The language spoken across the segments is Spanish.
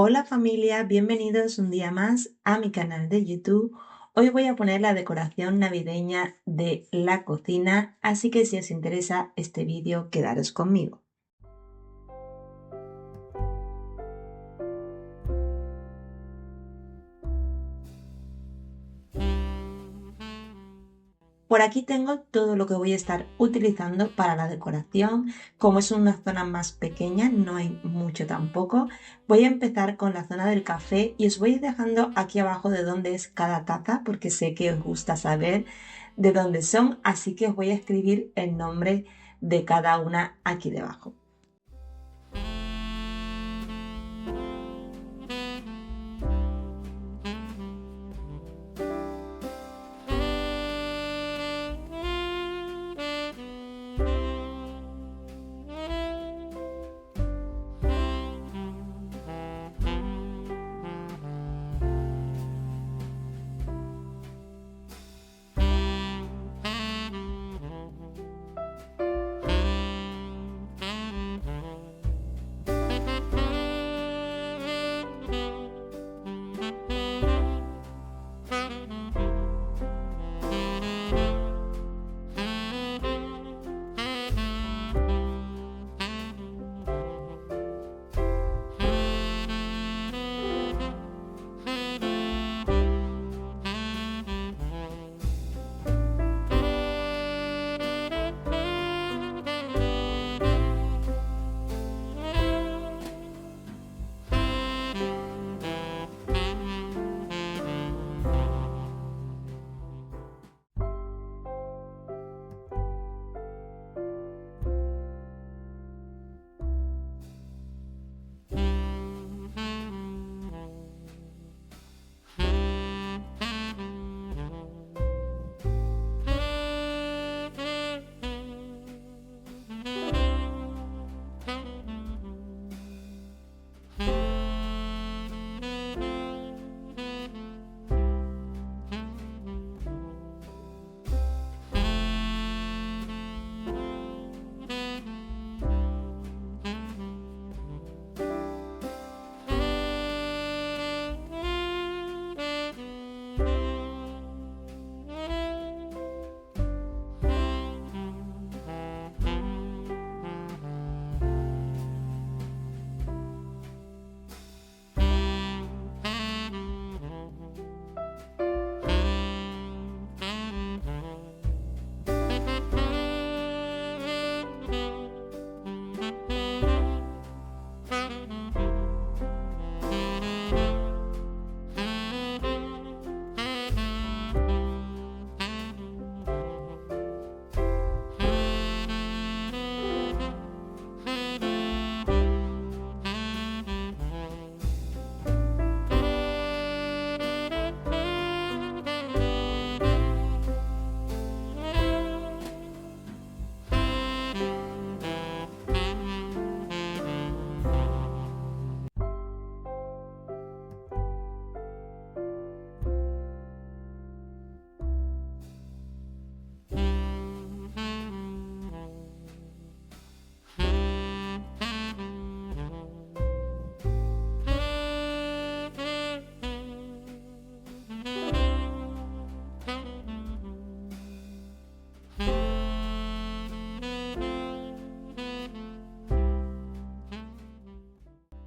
Hola familia, bienvenidos un día más a mi canal de YouTube. Hoy voy a poner la decoración navideña de la cocina, así que si os interesa este vídeo, quedaros conmigo. Por aquí tengo todo lo que voy a estar utilizando para la decoración. Como es una zona más pequeña, no hay mucho tampoco. Voy a empezar con la zona del café y os voy dejando aquí abajo de dónde es cada taza, porque sé que os gusta saber de dónde son, así que os voy a escribir el nombre de cada una aquí debajo.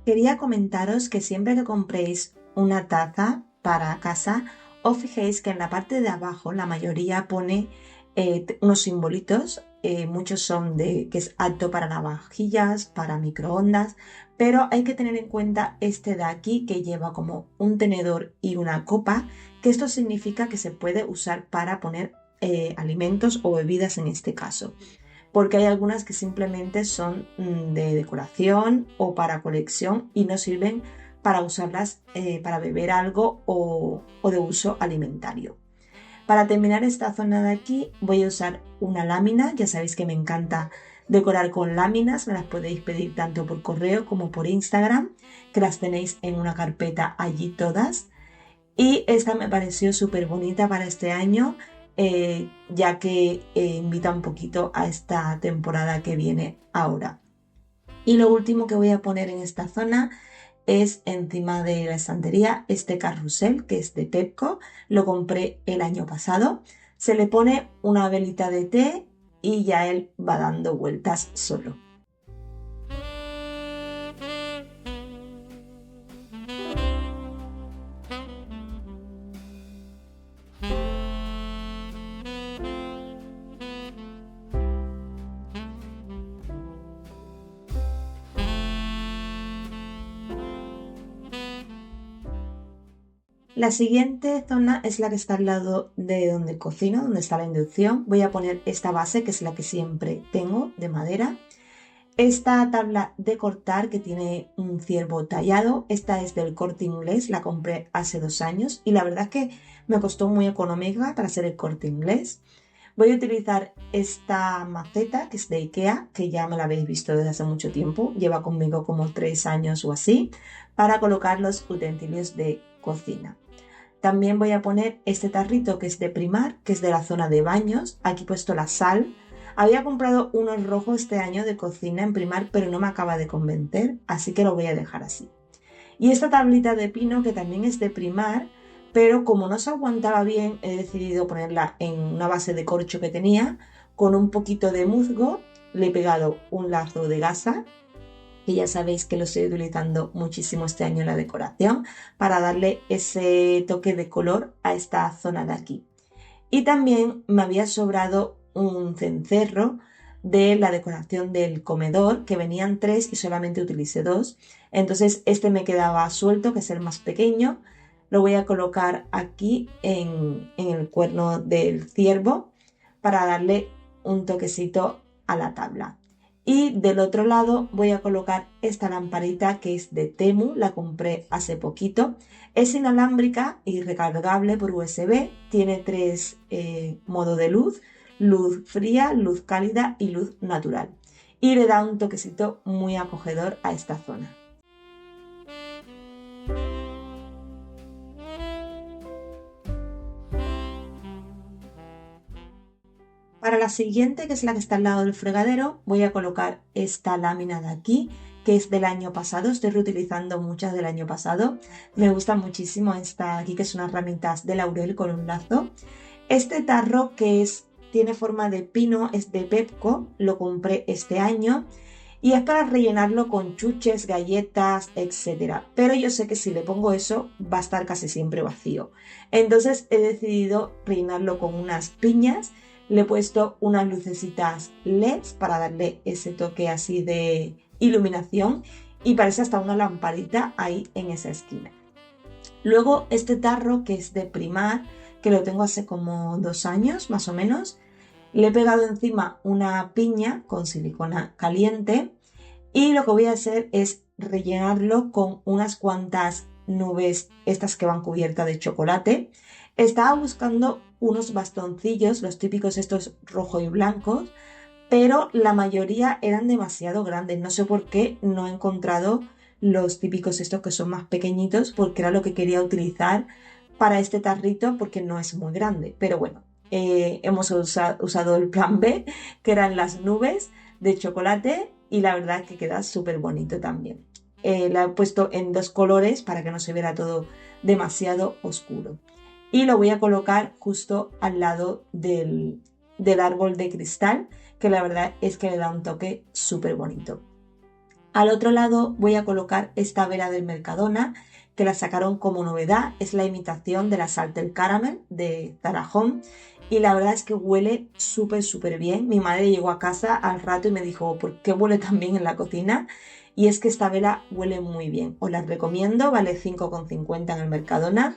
Quería comentaros que siempre que compréis una taza para casa, os fijéis que en la parte de abajo la mayoría pone unos simbolitos, muchos son de que es apto para lavavajillas, para microondas, pero hay que tener en cuenta este de aquí que lleva como un tenedor y una copa, que esto significa que se puede usar para poner alimentos o bebidas en este caso, porque hay algunas que simplemente son de decoración o para colección y no sirven para usarlas para beber algo o de uso alimentario. Para terminar esta zona de aquí voy a usar una lámina, ya sabéis que me encanta decorar con láminas, me las podéis pedir tanto por correo como por Instagram, que las tenéis en una carpeta allí todas. Y esta me pareció súper bonita para este año, ya que invita un poquito a esta temporada que viene ahora. Y lo último que voy a poner en esta zona es encima de la estantería este carrusel que es de Pepco, lo compré el año pasado. Se le pone una velita de té y ya él va dando vueltas solo. La siguiente zona es la que está al lado de donde cocino, donde está la inducción. Voy a poner esta base, que es la que siempre tengo, de madera. Esta tabla de cortar que tiene un ciervo tallado, esta es del Corte Inglés, la compré hace 2 años y la verdad es que me costó muy económica para ser el Corte Inglés. Voy a utilizar esta maceta que es de IKEA, que ya me la habéis visto desde hace mucho tiempo, lleva conmigo como 3 años o así, para colocar los utensilios de cocina. También voy a poner este tarrito que es de Primar, que es de la zona de baños. Aquí he puesto la sal. Había comprado uno rojo este año de cocina en Primar, pero no me acaba de convencer, así que lo voy a dejar así. Y esta tablita de pino que también es de Primar, pero como no se aguantaba bien, he decidido ponerla en una base de corcho que tenía, con un poquito de musgo. Le he pegado un lazo de gasa, que ya sabéis que lo estoy utilizando muchísimo este año en la decoración, para darle ese toque de color a esta zona de aquí. Y también me había sobrado un cencerro de la decoración del comedor, que venían 3 y solamente utilicé 2. Entonces este me quedaba suelto, que es el más pequeño. Lo voy a colocar aquí en el cuerno del ciervo para darle un toquecito a la tabla. Y del otro lado voy a colocar esta lamparita que es de Temu, la compré hace poquito. Es inalámbrica y recargable por USB, tiene 3 modos de luz: luz fría, luz cálida y luz natural. Y le da un toquecito muy acogedor a esta zona. Para la siguiente, que es la que está al lado del fregadero, voy a colocar esta lámina de aquí, que es del año pasado. Estoy reutilizando muchas del año pasado. Me gusta muchísimo esta de aquí, que es unas ramitas de laurel con un lazo. Este tarro que tiene forma de pino es de Pepco, lo compré este año y es para rellenarlo con chuches, galletas, etc. Pero yo sé que si le pongo eso va a estar casi siempre vacío. Entonces he decidido rellenarlo con unas piñas. Le he puesto unas lucecitas LEDs para darle ese toque así de iluminación y parece hasta una lamparita ahí en esa esquina. Luego este tarro que es de Primar, que lo tengo hace como 2 años más o menos, le he pegado encima una piña con silicona caliente y lo que voy a hacer es rellenarlo con unas cuantas nubes, estas que van cubiertas de chocolate. Estaba buscando unos bastoncillos, los típicos estos rojo y blancos, pero la mayoría eran demasiado grandes. No sé por qué no he encontrado los típicos estos que son más pequeñitos, porque era lo que quería utilizar para este tarrito, porque no es muy grande. Pero bueno, hemos usado el plan B, que eran las nubes de chocolate, y la verdad es que queda súper bonito también. La he puesto en 2 colores para que no se viera todo demasiado oscuro. Y lo voy a colocar justo al lado del árbol de cristal, que la verdad es que le da un toque súper bonito. Al otro lado voy a colocar esta vela del Mercadona, que la sacaron como novedad. Es la imitación de la Salted Caramel de Zara Home y la verdad es que huele súper bien. Mi madre llegó a casa al rato y me dijo: ¿por qué huele tan bien en la cocina? Y es que esta vela huele muy bien. Os la recomiendo, vale 5,50 en el Mercadona.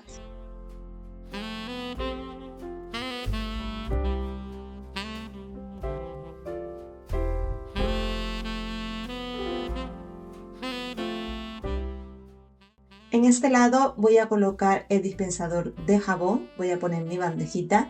En este lado voy a colocar el dispensador de jabón, voy a poner mi bandejita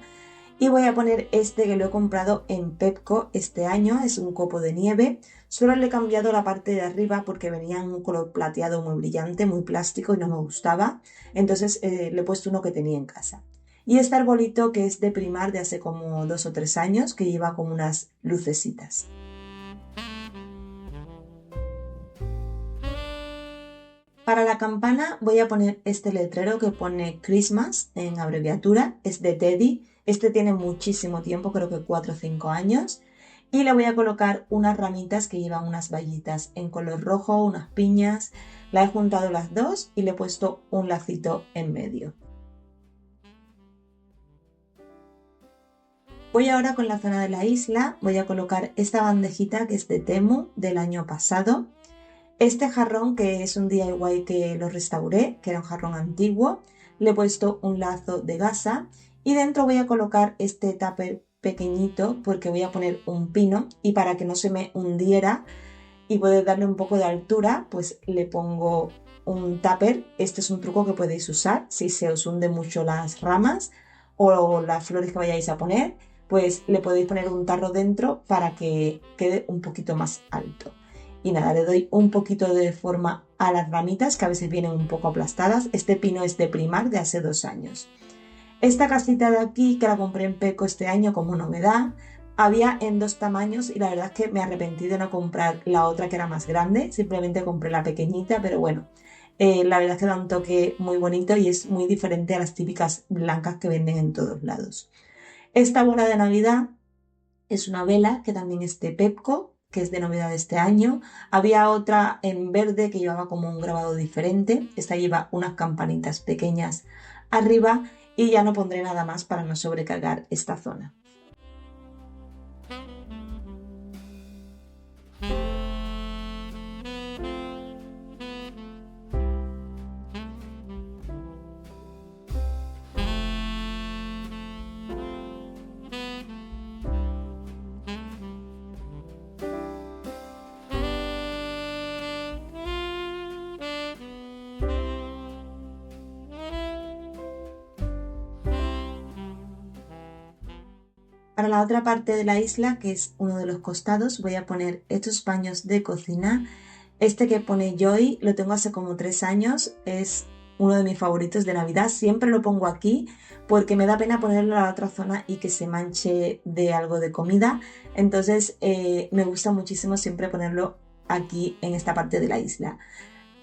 y voy a poner este que lo he comprado en Pepco este año, es un copo de nieve. Solo le he cambiado la parte de arriba porque venía en un color plateado muy brillante, muy plástico y no me gustaba. Entonces le he puesto uno que tenía en casa. Y este arbolito que es de Primar de hace como 2 o 3 años, que lleva como unas lucecitas. Para la la campana voy a poner este letrero que pone Christmas en abreviatura, es de Teddy. Este tiene muchísimo tiempo, creo que 4 o 5 años. Y le voy a colocar unas ramitas que llevan unas vallitas en color rojo, unas piñas. La he juntado las dos y le he puesto un lacito en medio. Voy ahora con la zona de la isla, voy a colocar esta bandejita que es de Temu del año pasado. Este jarrón, que es un DIY que lo restauré, que era un jarrón antiguo, le he puesto un lazo de gasa y dentro voy a colocar este tupper pequeñito porque voy a poner un pino y para que no se me hundiera y poder darle un poco de altura, pues le pongo un tupper. Este es un truco que podéis usar si se os hunde mucho las ramas o las flores que vayáis a poner, pues le podéis poner un tarro dentro para que quede un poquito más alto. Y nada, le doy un poquito de forma a las ramitas que a veces vienen un poco aplastadas. Este pino es de Primark de hace 2 años. Esta casita de aquí, que la compré en Peco este año como novedad, había en 2 tamaños y la verdad es que me arrepentí de no comprar la otra que era más grande, simplemente compré la pequeñita, pero bueno, la verdad es que da un toque muy bonito y es muy diferente a las típicas blancas que venden en todos lados. Esta bola de Navidad es una vela que también es de Pepco, que es de novedad de este año. Había otra en verde que llevaba como un grabado diferente. Esta lleva unas campanitas pequeñas arriba y ya no pondré nada más para no sobrecargar esta zona. Para la otra parte de la isla, que es uno de los costados, voy a poner estos paños de cocina. Este que pone Joy lo tengo hace como 3 años, es uno de mis favoritos de Navidad. Siempre lo pongo aquí porque me da pena ponerlo a la otra zona y que se manche de algo de comida. Entonces me gusta muchísimo siempre ponerlo aquí en esta parte de la isla.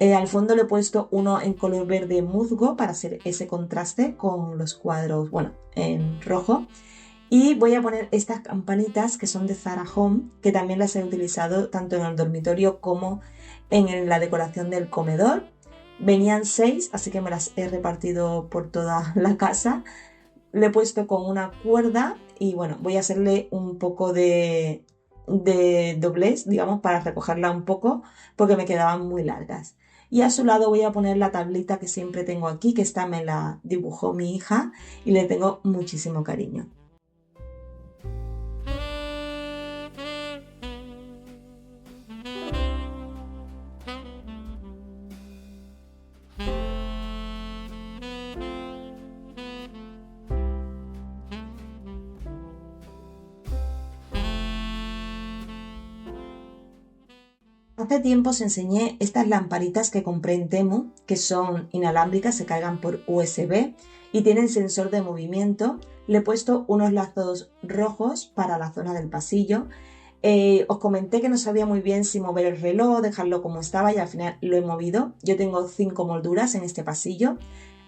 Al fondo le he puesto uno en color verde musgo para hacer ese contraste con los cuadros, bueno, en rojo. Y voy a poner estas campanitas que son de Zara Home, que también las he utilizado tanto en el dormitorio como en la decoración del comedor. Venían 6, así que me las he repartido por toda la casa. Le he puesto con una cuerda y bueno, voy a hacerle un poco de doblez, digamos, para recogerla un poco, porque me quedaban muy largas. Y a su lado voy a poner la tablita que siempre tengo aquí, que esta me la dibujó mi hija y le tengo muchísimo cariño. Hace tiempo os enseñé estas lamparitas que compré en Temu, que son inalámbricas, se cargan por USB y tienen sensor de movimiento. Le he puesto unos lazos rojos para la zona del pasillo. Os comenté que no sabía muy bien si mover el reloj, dejarlo como estaba y al final lo he movido. Yo tengo 5 molduras en este pasillo.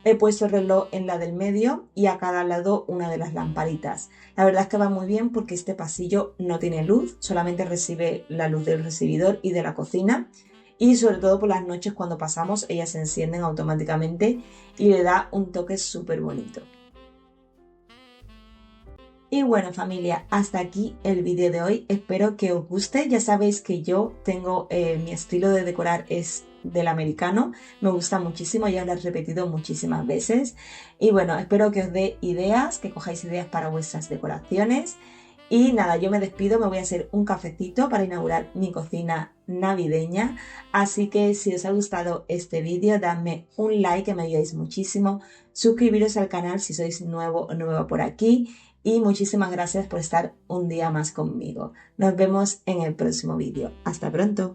He puesto el reloj en la del medio y a cada lado una de las lamparitas. La verdad es que va muy bien porque este pasillo no tiene luz, solamente recibe la luz del recibidor y de la cocina. Y sobre todo por las noches cuando pasamos, ellas se encienden automáticamente y le da un toque súper bonito. Y bueno familia, hasta aquí el vídeo de hoy, espero que os guste. Ya sabéis que yo tengo mi estilo de decorar es del americano, me gusta muchísimo, ya lo he repetido muchísimas veces y bueno, espero que os dé ideas, que cojáis ideas para vuestras decoraciones. Y nada, yo me despido, me voy a hacer un cafecito para inaugurar mi cocina navideña, así que si os ha gustado este vídeo, dadme un like que me ayudáis muchísimo, suscribiros al canal si sois nuevo o nueva por aquí y muchísimas gracias por estar un día más conmigo. Nos vemos en el próximo vídeo. Hasta pronto.